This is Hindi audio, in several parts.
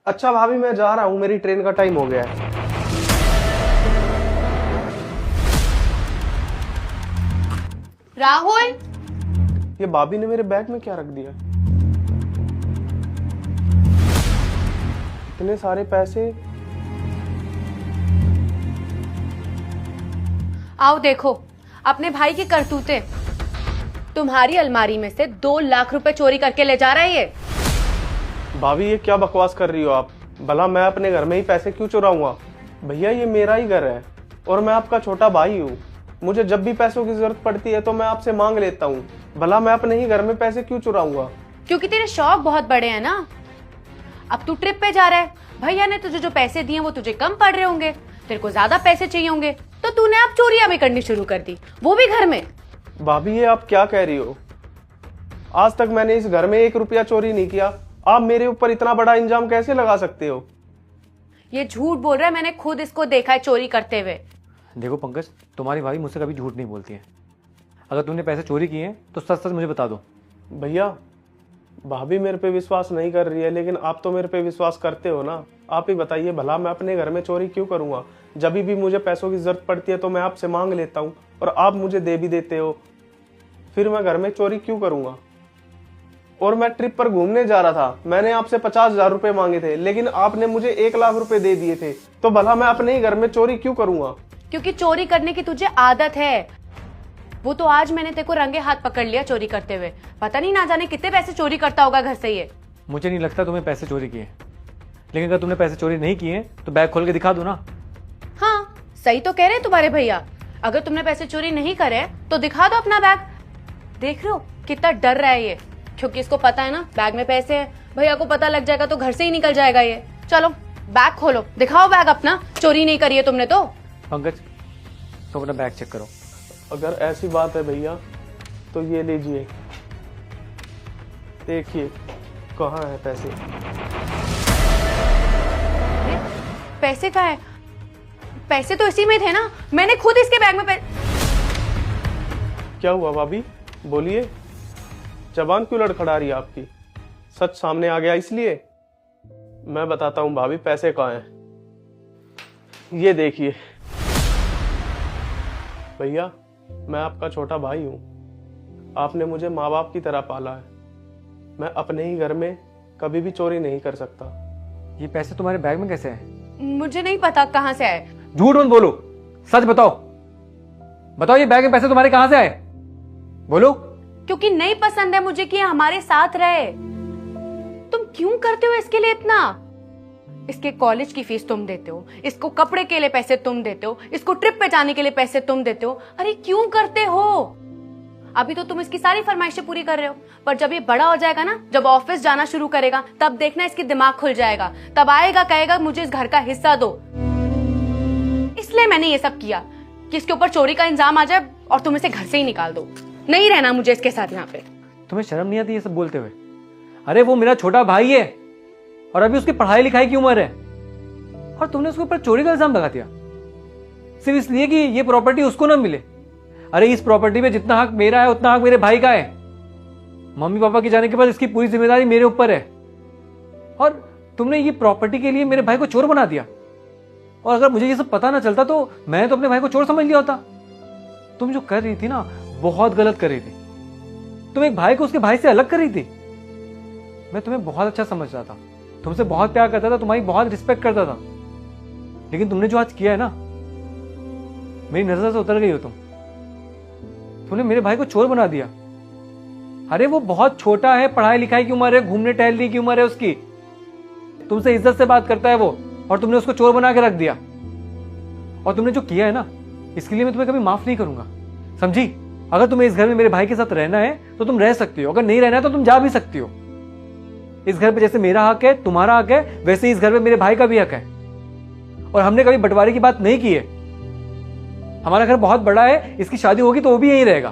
अच्छा भाभी, मैं जा रहा हूँ, मेरी ट्रेन का टाइम हो गया है। राहुल, ये भाभी ने मेरे बैग में क्या रख दिया? इतने सारे पैसे। आओ देखो अपने भाई की करतूते। तुम्हारी अलमारी में से 2 लाख रुपए चोरी करके ले जा रहा है ये। भाभी ये क्या बकवास कर रही हो आप? भला मैं अपने घर में ही पैसे क्यों चुराऊंगा? भैया ये मेरा ही घर है और मैं आपका छोटा भाई हूँ। मुझे जब भी पैसों की जरूरत पड़ती है तो मैं आपसे मांग लेता हूँ। भला मैं अपने ही घर में पैसे क्यों चुराऊंगा? क्योंकि तेरे शौक बहुत बड़े हैं ना। अब तू ट्रिप पे जा रहा है, भैया ने तुझे जो पैसे दिए वो तुझे कम पड़ रहे होंगे, तेरे को ज्यादा पैसे चाहिए होंगे, तो तूने अब चोरियां भी करनी शुरू कर दी, वो भी घर में। भाभी ये आप क्या कह रही हो? आज तक मैंने इस घर में 1 रुपया चोरी नहीं किया। आप मेरे ऊपर इतना बड़ा इल्जाम कैसे लगा सकते हो? ये झूठ बोल रहा है, मैंने खुद इसको देखा है चोरी करते हुए। देखो पंकज, तुम्हारी भाभी मुझसे कभी झूठ नहीं बोलती है। अगर तुमने पैसे चोरी किए हैं तो सच सच मुझे बता दो। भैया भाभी मेरे पे विश्वास नहीं कर रही है, लेकिन आप तो मेरे पे विश्वास करते हो ना। आप ही बताइए, भला मैं अपने घर में चोरी क्यों करूंगा? जब भी मुझे पैसों की जरूरत पड़ती है तो मैं आपसे मांग लेता हूँ और आप मुझे दे भी देते हो। फिर मैं घर में चोरी क्यों करूंगा? और मैं ट्रिप पर घूमने जा रहा था, मैंने आपसे 50,000 रुपए मांगे थे, लेकिन आपने मुझे 1 लाख रुपए दे दिए थे। तो भला मैं अपने ही घर में चोरी क्यों करूंगा? क्योंकि चोरी करने की तुझे आदत है। वो तो आज मैंने तेरे को रंगे हाथ पकड़ लिया चोरी करते हुए। पता नहीं ना जाने कितने पैसे चोरी करता होगा घर से ये। मुझे नहीं लगता तुम्हें पैसे चोरी किए, लेकिन अगर तुमने पैसे चोरी नहीं किए तो बैग खोल के दिखा दो ना। हाँ सही तो कह रहे हैं तुम्हारे भैया। अगर तुमने पैसे चोरी नहीं करे तो दिखा दो अपना बैग। देख रहे हो कितना डर रहा है ये, क्योंकि इसको पता है ना बैग में पैसे हैं। भैया को पता लग जाएगा तो घर से ही निकल जाएगा ये। चलो बैग खोलो, दिखाओ बैग अपना, चोरी नहीं करी है तुमने तो। पंकज, तुम अपना बैग चेक करो। अगर ऐसी बात है भैया तो ये लीजिए, देखिए कहाँ है पैसे। पैसे कहाँ है? पैसे तो इसी में थे ना, मैंने खुद इसके बैग में क्या हुआ भाभी, बोलिए। जबान क्यों लड़खड़ा रही है आपकी? सच सामने आ गया इसलिए? मैं बताता हूँ भाभी, पैसे कहाँ हैं। ये देखिए भैया, मैं आपका छोटा भाई हूँ। आपने मुझे माँ बाप की तरह पाला है। मैं अपने ही घर में कभी भी चोरी नहीं कर सकता। ये पैसे तुम्हारे बैग में कैसे हैं? मुझे नहीं पता कहाँ से आए। झूठ मत बोलो, सच बताओ। बताओ ये बैग में पैसे तुम्हारे कहां से आए? बोलो। क्योंकि नहीं पसंद है मुझे कि ये हमारे साथ रहे। तुम क्यों करते हो इसके लिए इतना? इसके कॉलेज की फीस तुम देते हो, इसको कपड़े के लिए पैसे तुम देते हो, इसको ट्रिप पे जाने के लिए पैसे तुम देते हो। अरे क्यों करते हो? अभी तो तुम इसकी सारी फरमाइशें पूरी कर रहे हो, पर जब ये बड़ा हो जाएगा ना, जब ऑफिस जाना शुरू करेगा, तब देखना इसकी दिमाग खुल जाएगा। तब आएगा कहेगा मुझे इस घर का हिस्सा दो। इसलिए मैंने ये सब किया कि इसके ऊपर चोरी का इंजाम आ जाए और तुम इसे घर से ही निकाल दो। नहीं रहना मुझे इसके साथ यहाँ पे। तुम्हें शर्म नहीं आती ये सब बोलते हुए? अरे वो मेरा छोटा भाई है और अभी उसकी पढ़ाई लिखाई की उम्र है, और तुमने उसके ऊपर चोरी का इल्जाम लगा दिया सिर्फ इसलिए कि ये प्रॉपर्टी उसको ना मिले। अरे इस प्रॉपर्टी में जितना हक मेरा है उतना हक मेरे भाई का है। मम्मी पापा के जाने के बाद इसकी पूरी जिम्मेदारी मेरे ऊपर है, और तुमने ये प्रॉपर्टी के लिए मेरे भाई को चोर बना दिया। और अगर मुझे ये सब पता ना चलता तो मैं तो अपने भाई को चोर समझ लिया होता। तुम जो कर रही थी ना, बहुत गलत कर रही थी। तुम एक भाई को उसके भाई से अलग कर रही थी। मैं तुम्हें बहुत अच्छा समझ रहा था, तुमसे बहुत प्यार करता था, तुम्हारी बहुत रिस्पेक्ट करता था, लेकिन तुमने जो आज किया है ना, मेरी नजर से उतर गई हो तुम। तुमने मेरे भाई को चोर बना दिया। अरे वो बहुत छोटा है, पढ़ाई लिखाई की उम्र है, घूमने टहलने की उम्र है उसकी। तुमसे इज्जत से बात करता है वो, और तुमने उसको चोर बना के रख दिया। और तुमने जो किया है ना, इसके लिए मैं तुम्हें कभी माफ नहीं करूंगा, समझी? अगर तुम्हें इस घर में मेरे भाई के साथ रहना है तो तुम रह सकती हो, अगर नहीं रहना है तो तुम जा भी सकती हो। इस घर पे जैसे मेरा हक है, तुम्हारा हक है, वैसे ही इस घर में मेरे भाई का भी हक है। और हमने कभी बंटवारे की बात नहीं की है। हमारा घर बहुत बड़ा है, इसकी शादी होगी तो वो भी यहीं रहेगा।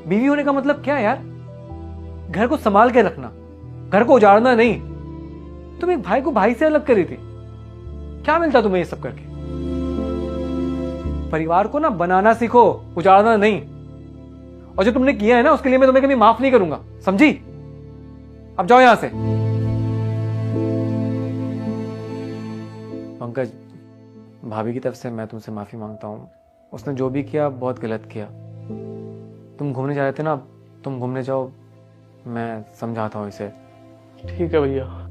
बीवी होने का मतलब क्या है यार? घर को संभाल के रखना, घर को उजाड़ना नहीं। तुम एक भाई को भाई से अलग करी थी, क्या मिलता तुम्हें ये सब करके? परिवार को ना बनाना सीखो, उजाड़ना नहीं। और जो तुमने किया है ना, उसके लिए मैं तुम्हें कभी माफ नहीं करूंगा, समझी? अब जाओ यहां से। पंकज, भाभी की तरफ से मैं तुमसे माफ़ी मांगता हूँ। उसने जो भी किया बहुत गलत किया। तुम घूमने जा रहे थे ना, तुम घूमने जाओ, मैं समझाता हूँ इसे। ठीक है भैया।